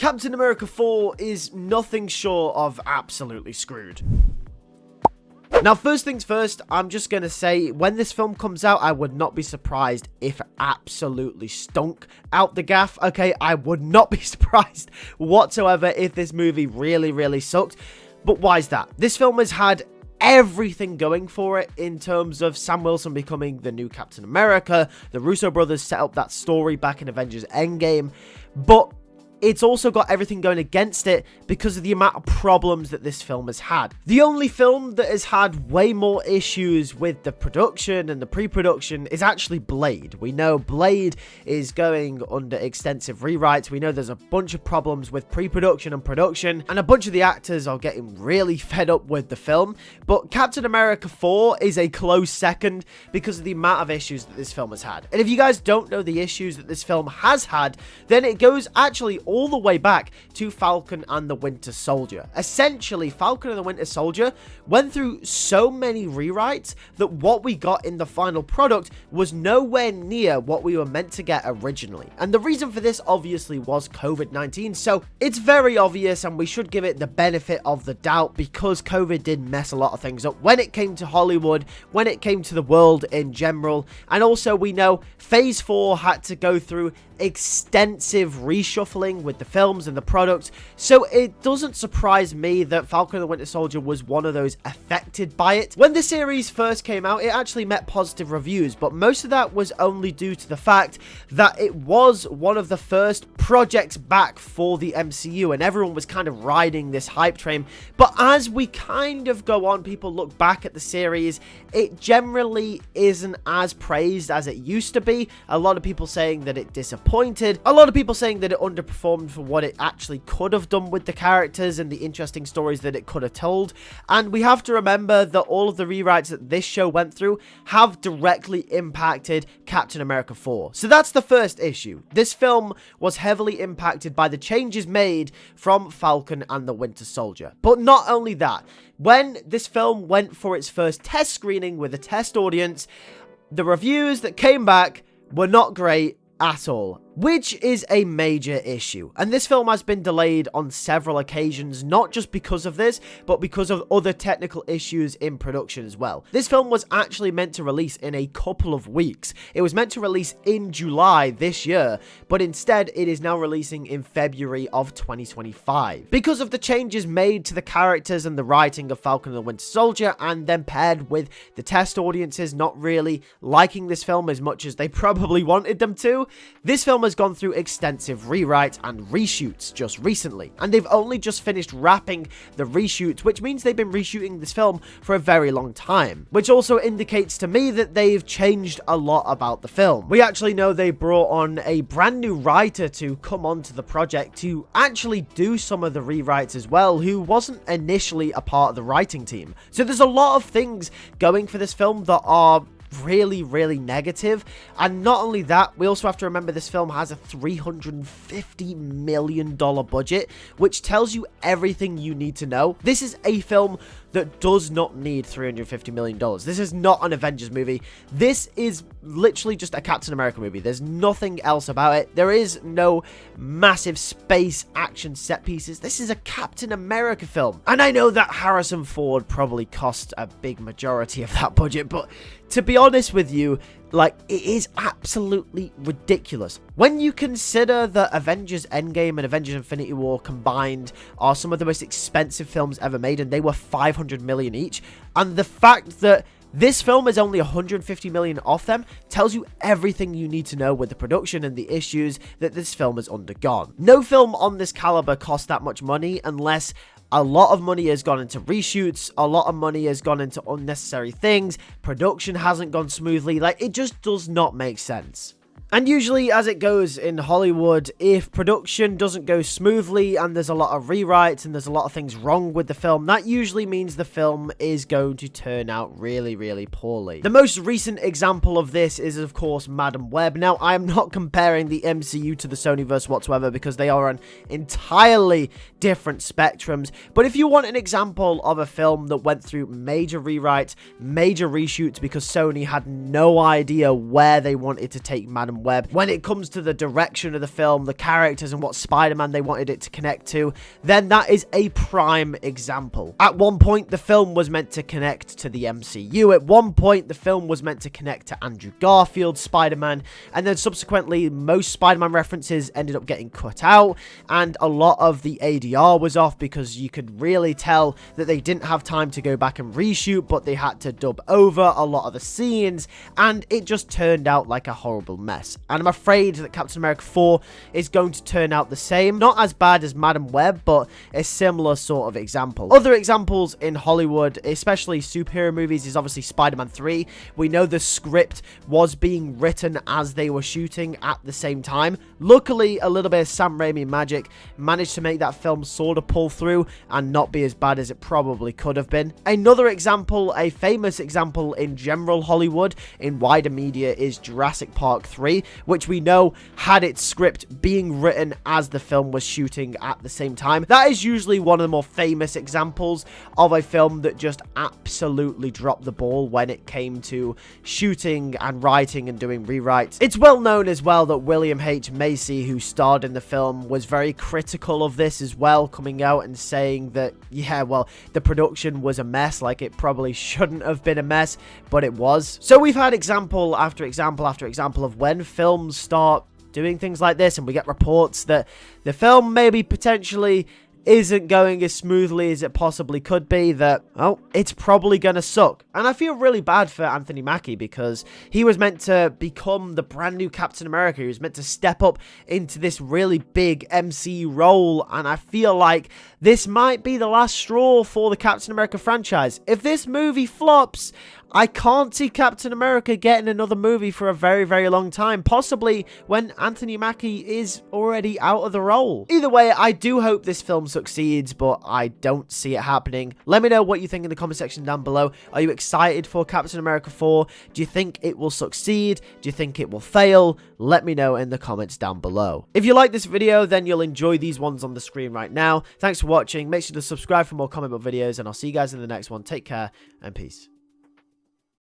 Captain America 4 is nothing short of absolutely screwed. Now, first things first, I'm just going to say, when this film comes out, I would not be surprised if it absolutely stunk out the gaff, okay? I would not be surprised whatsoever if this movie really, really sucked. But why is that? This film has had everything going for it in terms of Sam Wilson becoming the new Captain America. The Russo brothers set up that story back in Avengers Endgame. But it's also got everything going against it because of the amount of problems that this film has had. The only film that has had way more issues with the production and the pre-production is actually Blade. We know Blade is going under extensive rewrites. We know there's a bunch of problems with pre-production and production, and a bunch of the actors are getting really fed up with the film. But Captain America 4 is a close second because of the amount of issues that this film has had. And if you guys don't know the issues that this film has had, then it goes actually all the way back to Falcon and the Winter Soldier. Essentially, Falcon and the Winter Soldier went through so many rewrites that what we got in the final product was nowhere near what we were meant to get originally. And the reason for this obviously was COVID-19, so it's very obvious and we should give it the benefit of the doubt because COVID did mess a lot of things up when it came to Hollywood, when it came to the world in general, and also we know Phase 4 had to go through extensive reshuffling with the films and the products, so it doesn't surprise me that Falcon and the Winter Soldier was one of those affected by it. When the series first came out, it actually met positive reviews, but most of that was only due to the fact that it was one of the first projects back for the MCU, and everyone was kind of riding this hype train. But as we kind of go on, people look back at the series, it generally isn't as praised as it used to be. A lot of people saying that it disappointed, a lot of people saying that it underperformed for what it actually could have done with the characters and the interesting stories that it could have told. And we have to remember that all of the rewrites that this show went through have directly impacted Captain America 4. So that's the first issue. This film was heavily impacted by the changes made from Falcon and the Winter Soldier. But not only that, when this film went for its first test screening with a test audience, the reviews that came back were not great at all, which is a major issue. And this film has been delayed on several occasions, not just because of this, but because of other technical issues in production as well. This film was actually meant to release in a couple of weeks. It was meant to release in July this year, but instead it is now releasing in February of 2025. Because of the changes made to the characters and the writing of Falcon and the Winter Soldier, and then paired with the test audiences not really liking this film as much as they probably wanted them to, this film has gone through extensive rewrites and reshoots just recently, and they've only just finished wrapping the reshoots, which means they've been reshooting this film for a very long time, which also indicates to me that they've changed a lot about the film. We actually know they brought on a brand new writer to come onto the project to actually do some of the rewrites as well, who wasn't initially a part of the writing team. So there's a lot of things going for this film that are really, really negative. And not only that, we also have to remember this film has a $350 million budget, which tells you everything you need to know. This is a film that does not need $350 million. This is not an Avengers movie. This is literally just a Captain America movie. There's nothing else about it. There is no massive space action set pieces. This is a Captain America film. And I know that Harrison Ford probably cost a big majority of that budget, but to be honest with you, like, it is absolutely ridiculous. When you consider that Avengers Endgame and Avengers Infinity War combined are some of the most expensive films ever made, and they were $500 million each, and the fact that this film is only $150 million off them tells you everything you need to know with the production and the issues that this film has undergone. No film on this caliber costs that much money unless a lot of money has gone into reshoots, a lot of money has gone into unnecessary things, production hasn't gone smoothly, like, it just does not make sense. And usually, as it goes in Hollywood, if production doesn't go smoothly and there's a lot of rewrites and there's a lot of things wrong with the film, that usually means the film is going to turn out really, really poorly. The most recent example of this is, of course, Madam Web. Now, I am not comparing the MCU to the Sonyverse whatsoever because they are on entirely different spectrums. But if you want an example of a film that went through major rewrites, major reshoots because Sony had no idea where they wanted to take Madam Madam Web. When it comes to the direction of the film, the characters and what Spider-Man they wanted it to connect to, then that is a prime example. At one point, the film was meant to connect to the MCU. At one point, the film was meant to connect to Andrew Garfield's Spider-Man, and then subsequently, most Spider-Man references ended up getting cut out, and a lot of the ADR was off because you could really tell that they didn't have time to go back and reshoot, but they had to dub over a lot of the scenes, and it just turned out like a horrible mess. And I'm afraid that Captain America 4 is going to turn out the same. Not as bad as Madam Web, but a similar sort of example. Other examples in Hollywood, especially superhero movies, is obviously Spider-Man 3. We know the script was being written as they were shooting at the same time. Luckily, a little bit of Sam Raimi magic managed to make that film sort of pull through and not be as bad as it probably could have been. Another example, a famous example in general Hollywood, in wider media, is Jurassic Park 3, which we know had its script being written as the film was shooting at the same time. That is usually one of the more famous examples of a film that just absolutely dropped the ball when it came to shooting and writing and doing rewrites. It's well known as well that William H. Macy, who starred in the film, was very critical of this as well, coming out and saying that, yeah, well, the production was a mess, like it probably shouldn't have been a mess, but it was. So we've had example after example after example of when films start doing things like this, and we get reports that the film maybe potentially isn't going as smoothly as it possibly could be, that, oh, it's probably gonna suck. And I feel really bad for Anthony Mackie, because he was meant to become the brand new Captain America. He was meant to step up into this really big MCU role, and I feel like this might be the last straw for the Captain America franchise. If this movie flops, I can't see Captain America getting another movie for a very, very long time, possibly when Anthony Mackie is already out of the role. Either way, I do hope this film succeeds, but I don't see it happening. Let me know what you think in the comment section down below. Are you excited for Captain America 4? Do you think it will succeed? Do you think it will fail? Let me know in the comments down below. If you like this video, then you'll enjoy these ones on the screen right now. Thanks for watching. Make sure to subscribe for more comic book videos, and I'll see you guys in the next one. Take care and peace.